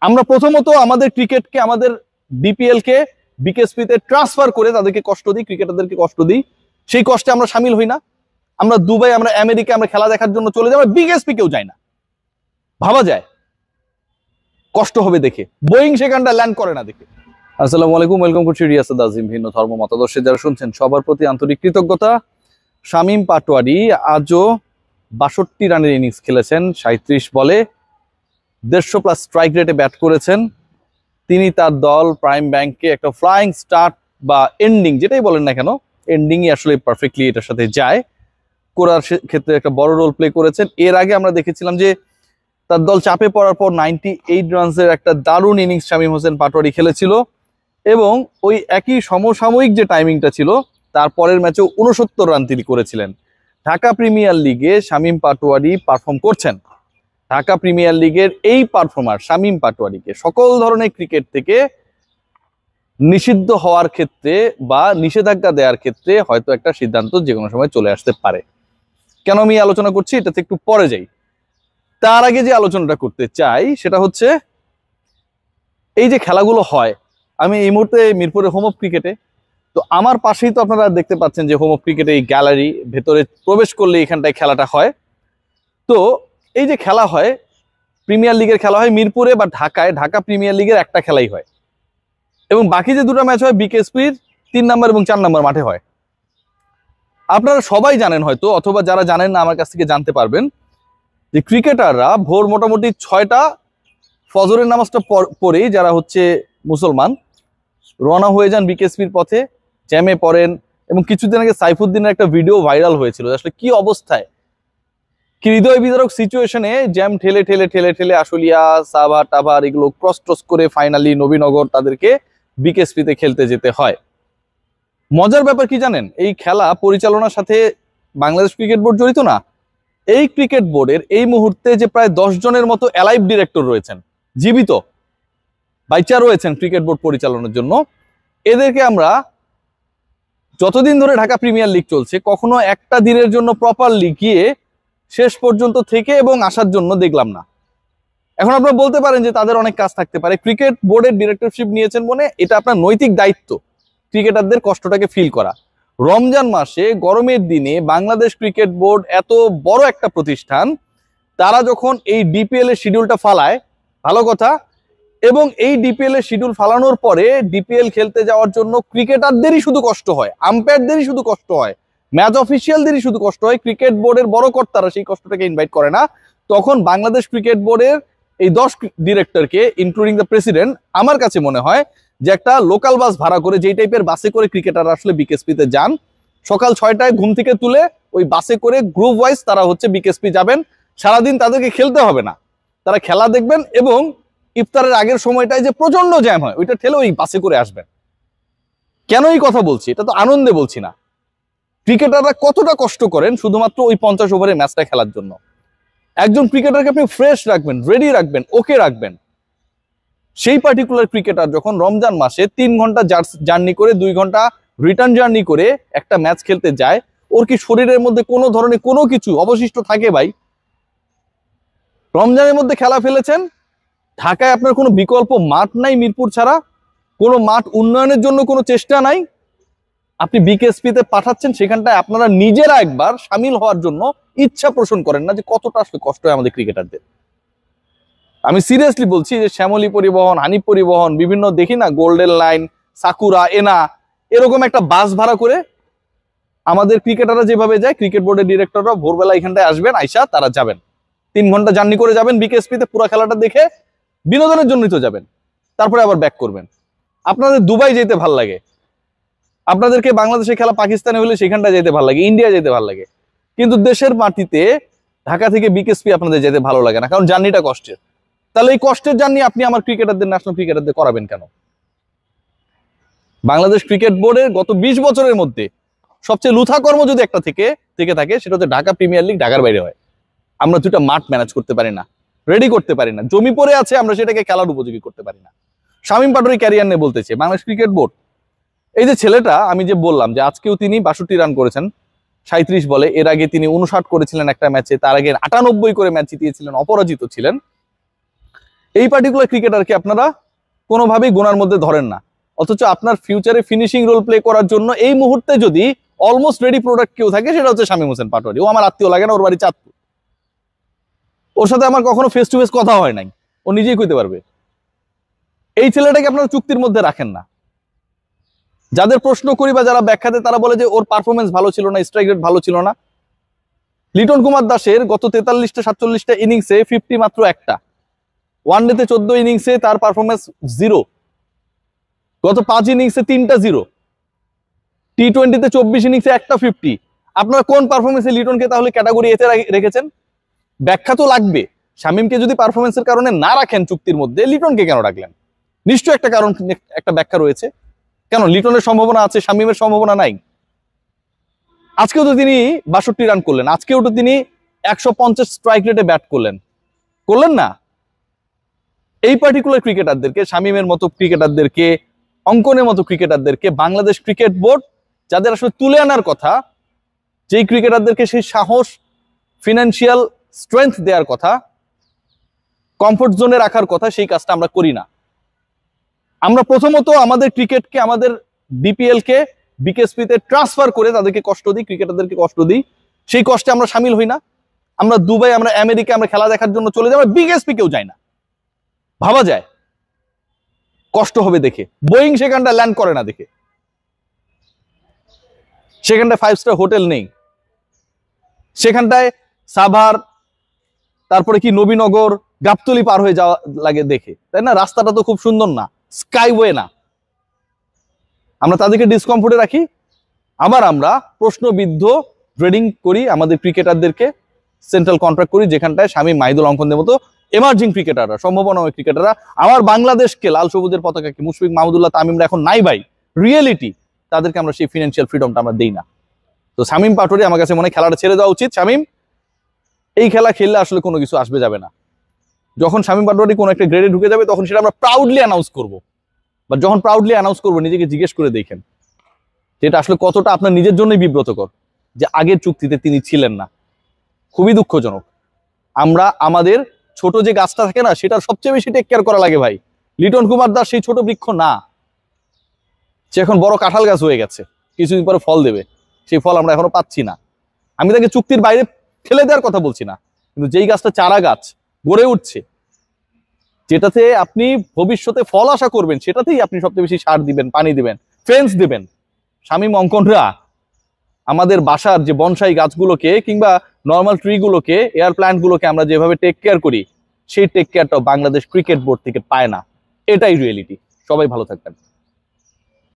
আমরা প্রথমত আমাদের ক্রিকেটকে, আমাদের বিপিএল কে বিকেএসপি তে ট্রান্সফার করে তাদেরকে কষ্ট দিই, ক্রিকেটারদেরকে কষ্ট দিই, সেই কষ্টে আমরা সামিল হই না। আমরা দুবাই, আমরা আমেরিকা, আমরা খেলা দেখার জন্য চলে যাই, আমরা বিকেএসপি কেউ যাই না। ভাবা যায় কষ্ট হবে দেখে, বোয়িং সেখানটা ল্যান্ড করে না দেখে। আসসালামু আলাইকুম, ওয়েলকাম করছি রিয়াসাদ আজিম। ভিন্ন ধর্ম মতাদর্শে যারা শুনছেন সবার প্রতি আন্তরিক কৃতজ্ঞতা। শামীম পাটোয়ারি আজও ৬২ রানের ইনিংস খেলেছেন, ৩৭ বলে ১৫০+ স্ট্রাইক রেটে ব্যাট করেছেন। তিনি তার দল প্রাইম ব্যাংককে একটা ফ্লাইং স্টার্ট বা এন্ডিং, যেটাই বলেন না কেন, এন্ডিংই আসলে পারফেক্টলি এটার সাথে যায়, করার ক্ষেত্রে একটা বড় রোল প্লে করেছেন। এর আগে আমরা দেখেছিলাম যে তার দল চাপে পড়ার পর 98 রানসের একটা দারুণ ইনিংস শামীম হোসেন পাটোয়ারি খেলেছিল, এবং ওই একই সমসাময়িক যে টাইমিংটা ছিল তার পরের ম্যাচেও 69 রান তিনি করেছিলেন। ঢাকা প্রিমিয়ার লিগে শামীম পাটোয়ারি পারফর্ম করছেন। ঢাকা প্রিমিয়ার লিগের এই পারফর্মার শামীম পাটোয়ারিকে সকল ধরনের ক্রিকেট থেকে নিষিদ্ধ হওয়ার ক্ষেত্রে বা নিষেধাজ্ঞা দেওয়ার ক্ষেত্রে হয়তো একটা সিদ্ধান্ত যে কোনো সময় চলে আসতে পারে। কেন আমি আলোচনা করছি এটাতে একটু পরে যাই। তার আগে যে আলোচনাটা করতে চাই সেটা হচ্ছে, এই যে খেলাগুলো হয়, আমি এই মুহূর্তে মিরপুরের হোম অফ ক্রিকেটে, তো আমার পাশেই তো আপনারা দেখতে পাচ্ছেন যে হোম অফ ক্রিকেটে এই গ্যালারি, ভেতরে প্রবেশ করলে এখানটায় খেলাটা হয়। তো এই যে খেলা হয়, প্রিমিয়ার লিগের খেলা হয় মিরপুরে বা ঢাকায়, ঢাকা প্রিমিয়ার লিগের একটা খেলাই হয়, এবং বাকি যে দুটো ম্যাচ হয় বিকেএসপির ৩ নম্বর এবং ৪ নম্বর মাঠে হয়। আপনারা সবাই জানেন হয়তো, অথবা যারা জানেন না আমার কাছ থেকে জানতে পারবেন, যে ক্রিকেটাররা ভোর মোটামুটি ৬টা ফজরের নামাজটা পরেই, যারা হচ্ছে মুসলমান, রওনা হয়ে যান বিকেএসপির পথে, জ্যামে পড়েন। এবং কিছুদিন আগে সাইফুদ্দিনের একটা ভিডিও ভাইরাল হয়েছিল, আসলে কি অবস্থায়, কি হৃদয় বিদারক সিচুয়েশনে জ্যাম ঠেলে ঠেলে ঠেলে ঠেলে আশুলিয়া, সাভার টাভার এগুলো ক্রস করে ফাইনালি নবীনগর তাদেরকে বিকেএসপিতে খেলতে যেতে হয়। মজার ব্যাপার কি জানেন, এই খেলা পরিচালনার সাথে বাংলাদেশ ক্রিকেট বোর্ড জড়িত না। এই ক্রিকেট বোর্ডের এই মুহূর্তে যে প্রায় 10 জনের মতো অ্যালাইভ ডিরেক্টর রয়েছেন, জীবিত বাইচা রয়েছেন ক্রিকেট বোর্ড পরিচালনার জন্য, এদেরকে আমরা যতদিন ধরে ঢাকা প্রিমিয়ার লিগ চলছে কখনো একটা দিনের জন্য প্রপারলি গিয়ে শেষ পর্যন্ত থেকে এবং আসার জন্য দেখলাম না। এখন আপনারা বলতে পারেন যে তাদের অনেক কাজ থাকতে পারে, ক্রিকেট বোর্ডের ডিরেক্টরশিপ নিয়েছেন বলে এটা আপনার নৈতিক দায়িত্ব ক্রিকেটারদের কষ্টটাকে ফিল করা। রমজান মাসে গরমের দিনে বাংলাদেশ ক্রিকেট বোর্ড এত বড় একটা প্রতিষ্ঠান, তারা যখন এই ডিপিএল এর শিডিউলটা ফালায়, ভালো কথা, এবং এই ডিপিএল এর শিডিউল ফালানোর পরে ডিপিএল খেলতে যাওয়ার জন্য ক্রিকেটারদেরই শুধু কষ্ট হয়, আম্পায়ারদেরই শুধু কষ্ট হয়, ম্যাচ অফিসিয়ালদেরই শুধু কষ্ট হয়, ক্রিকেট বোর্ডের বড় কর্তারা সেই কষ্টটাকে ইনভাইট করে না। তখন বাংলাদেশ ক্রিকেট বোর্ডের এই 10 ডিরেক্টরকে ইনক্লুডিং দ্য প্রেসিডেন্ট, আমার কাছে মনে হয় যে একটা লোকাল বাস ভাড়া করে, যেই টাইপের বাসে করে ক্রিকেটাররা আসলে বিকেএসপিতে যান, সকাল 6টায় ঘুম থেকে তুলে ওই বাসে করে গ্রুপ ওয়াইজ তারা হচ্ছে বিকেএসপি যাবেন। সারাদিন তাদেরকে খেলতে হবে না, তারা খেলা দেখবেন, এবং ইফতারের আগের সময়টায় যে প্রচন্ড জ্যাম হয় ওইটা ঠেলে ওই বাসে করে আসবেন। কেন এই কথা বলছি, এটা তো আনন্দে বলছি না। ক্রিকেটাররা কতটা কষ্ট করেন শুধুমাত্র ওই 50 ওভারের ম্যাচটা খেলার জন্য। একজন ক্রিকেটারকে আপনি ফ্রেশ রাখবেন, রেডি রাখবেন, ওকে রাখবেন। সেই পার্টিকুলার ক্রিকেটার যখন রমজান মাসে 3 ঘন্টা জার্নি করে, 2 ঘন্টা রিটার্ন জার্নি করে একটা ম্যাচ খেলতে যায়, ওর কি শরীরের মধ্যে কোনো ধরনের কোনো কিছু অবশিষ্ট থাকে ভাই? রমজানের মধ্যে খেলা ফেলেছেন, ঢাকায় আপনার কোনো বিকল্প মাঠ নাই মিরপুর ছাড়া, কোনো মাঠ উন্নয়নের জন্য কোনো চেষ্টা নাই, আপনি বিকেএসপিতে পাঠাচ্ছেন, সেখানটায় আপনারা নিজেরা একবার সামিল হওয়ার জন্য ইচ্ছা পোষণ করেন না, যে কতটা আসলে কষ্ট হয় আমাদের ক্রিকেটারদের। আমি সিরিয়াসলি বলছি, যে শ্যামলী পরিবহন, হানিফ পরিবহন, বিভিন্ন দেখি না, গোল্ডেন লাইন, সাকুরা, এনা, এরকম একটা বাস ভাড়া করে আমাদের ক্রিকেটাররা যেভাবে যায়, ক্রিকেট বোর্ডের ডিরেক্টররা ভোরবেলা এখানটায় আসবেন, আইসা তারা যাবেন, 3 ঘন্টা জার্নি করে যাবেন বিকেএসপিতে, পুরো খেলাটা দেখে বিনোদনের জন্যই তো যাবেন, তারপরে আবার ব্যাক করবেন। আপনাদের দুবাই যেতে ভাল লাগে, আপনাদেরকে বাংলাদেশে খেলা পাকিস্তানে হলে সেখানটা যেতে ভালো লাগে, ইন্ডিয়া যেতে ভালো লাগে, কিন্তু দেশের মাটিতে ঢাকা থেকে বিকেএসপি আপনাদের যেতে ভালো লাগে না, কারণ জার্নিটা কষ্টের। তাহলে এই কষ্টের জার্নি আপনি আমার ক্রিকেটারদের, ন্যাশনাল ক্রিকেটারদের করাবেন কেন? বাংলাদেশ ক্রিকেট বোর্ডের গত 20 বছরের মধ্যে সবচেয়ে লুথা কর্ম যদি একটা থেকে থাকে, সেটা হচ্ছে ঢাকা প্রিমিয়ার লিগ ঢাকার বাইরে হয়। আমরা 2টা মাঠ ম্যানেজ করতে পারি না, রেডি করতে পারি না, জমি পড়ে আছে, আমরা সেটাকে খেলার উপযোগী করতে পারি না। শামীম পাটোয়ারি ক্যারিয়ার নিয়ে বলতেছে বাংলাদেশ ক্রিকেট বোর্ড, এই যে ছেলেটা, আমি যে বললাম যে আজকেও তিনি 62 রান করেছেন 37 বলে, এর আগে তিনি 59 করেছিলেন একটা ম্যাচে, তার আগে 98 করে ম্যাচ জিতিয়েছিলেন, অপরাজিত ছিলেন। এই পার্টিকুলার ক্রিকেটারকে আপনারা কোনোভাবেই গোনার মধ্যে ধরেন না, অথচ আপনার ফিউচারে ফিনিশিং রোল প্লে করার জন্য এই মুহূর্তে যদি অলমোস্ট রেডি প্রোডাক্ট কেউ থাকে সেটা হচ্ছে শামীম হোসেন পাটোয়ারি। ও আমার আত্মীয় লাগে না, ওর বাড়ি চাঁদপুর, ওর সাথে আমার কখনো ফেস টু ফেস কথা হয় নাই, ও নিজেই কইতে পারবে। এই ছেলেটাকে আপনারা চুক্তির মধ্যে রাখেন না। যাদের প্রশ্ন করি বা যারা ব্যাখ্যা দেয় তারা বলে যে ওর পারফরমেন্স ভালো ছিল না, স্ট্রাইক রেট ভালো ছিল না। লিটন কুমার দাসের গত 43টা 47টা ইনিংসে 50 মাত্র একটা, ওয়ানডেতে 14 ইনিংসে তার পারফরমেন্স 0, গত 5 ইনিংসে 3টা 0, টি-20তে 24 ইনিংসে একটা 50। আপনারা কোন পারফরমেন্সে লিটনকে তাহলে ক্যাটাগরি এতে রেখেছেন? ব্যাখ্যা তো লাগবে। শামীমকে যদি পারফরমেন্সের কারণে না রাখেন চুক্তির মধ্যে, লিটনকে কেন রাখলেন? নিশ্চয় একটা কারণ, একটা ব্যাখ্যা রয়েছে। কেন লিটনের সম্ভাবনা আছে, শামীমের সম্ভাবনা নাই? আজকেও তো তিনি 62 রান করলেন, আজকেও তো তিনি 150 স্ট্রাইক রেটে ব্যাট করলেন না? এই পার্টিকুলার ক্রিকেটারদেরকে, শামীমের মতো ক্রিকেটারদেরকে, অঙ্কনের মতো ক্রিকেটারদেরকে বাংলাদেশ ক্রিকেট বোর্ড যাদের আসলে তুলে আনার কথা, যেই ক্রিকেটারদেরকে সেই সাহস, ফিনান্সিয়াল স্ট্রেংথ দেওয়ার কথা, কমফোর্ট জোনে রাখার কথা, সেই কাজটা আমরা করি না। আমরা প্রথমত আমাদের ক্রিকেটকে, আমাদের ডিপিএল কে বিকেএসপিতে ট্রান্সফার করে তাদেরকে কষ্ট দিই, ক্রিকেটারদেরকে কষ্ট দিই। সেই কষ্টে আমরা সামিল হই না। আমরা দুবাই, আমরা আমেরিকা, আমরা খেলা দেখার জন্য চলে যাই, আমরা বিকেএসপি কেউ যাই না। ভাবা যায় কষ্ট হবে দেখে, বোয়িং সেখানটা ল্যান্ড করে না দেখে, সেখানটায় 5 স্টার হোটেল নেই, সেখানটায় সাভার, তারপরে কি নবীনগর, গাবতলী পার হয়ে যাওয়া লাগে দেখে, তাই না? রাস্তাটা তো খুব সুন্দর না, স্কাইওয়ে না। আমরা তাদেরকে ডিসকমফোর্টে রাখি, আবার আমরা প্রশ্নবিদ্ধ ট্রেডিং করি আমাদের ক্রিকেটারদেরকে, সেন্ট্রাল কন্ট্রাক্ট করি, যেখানটায় শামীম, মাহিদুল, অঙ্কনদের মতো এমার্জিং ক্রিকেটাররা, সম্ভাবনাময় ক্রিকেটাররা আমার বাংলাদেশকে, লাল সবুজের পতাকাকে, মুশফিক, মাহমুদুল্লাহ, তামিমরা এখন নাই ভাই, রিয়েলিটি, তাদেরকে আমরা সেই ফিনান্সিয়াল ফ্রিডমটা আমরা দেই না। তো শামীম পাটোয়ারি আমার কাছে মনে হয় খেলাটা ছেড়ে দেওয়া উচিত। শামীম এই খেলা খেললে আসলে কোনো কিছু আসবে যাবে না। যখন শামীম পাটোয়ারি কোনো একটা গ্রেডে ঢুকে যাবে তখন সেটা আমরা প্রাউডলি অ্যানাউন্স করবো, বা যখন প্রাউডলি অ্যানাউন্স করবো নিজেকে জিজ্ঞেস করে দেখেন যেটা আসলে কতটা আপনার নিজের জন্যই বিব্রতকর যে আগের চুক্তিতে তিনি ছিলেন না। খুবই দুঃখজনক। আমরা আমাদের ছোট যে গাছটা থাকে না, সেটার সবচেয়ে বেশি টেক কেয়ার করা লাগে ভাই। লিটন কুমার দাস সেই ছোট বৃক্ষ না, সে এখন বড় কাঁঠাল গাছ হয়ে গেছে, কিছুদিন পরে ফল দেবে। সেই ফল আমরা এখনো পাচ্ছি না। আমি তাকে চুক্তির বাইরে ফেলে দেওয়ার কথা বলছি না, কিন্তু যেই গাছটা চারা গাছ গড়ে উঠছে, যেটাতে আপনি ভবিষ্যতে ফল আশা করবেন, সেটাতেই আপনি সবচেয়ে বেশি সার দিবেন, পানি দিবেন, ফেন্স দিবেন। শামীম, অঙ্কনরা আমাদের বাসার যে বনসাই গাছগুলোকে কিংবা নর্মাল ট্রিগুলোকে, এয়ার প্ল্যান্টগুলোকে আমরা যেভাবে টেক কেয়ার করি, সেই টেক কেয়ারটাও বাংলাদেশ ক্রিকেট বোর্ড থেকে পায় না। এটাই রিয়েলিটি। সবাই ভালো থাকবেন।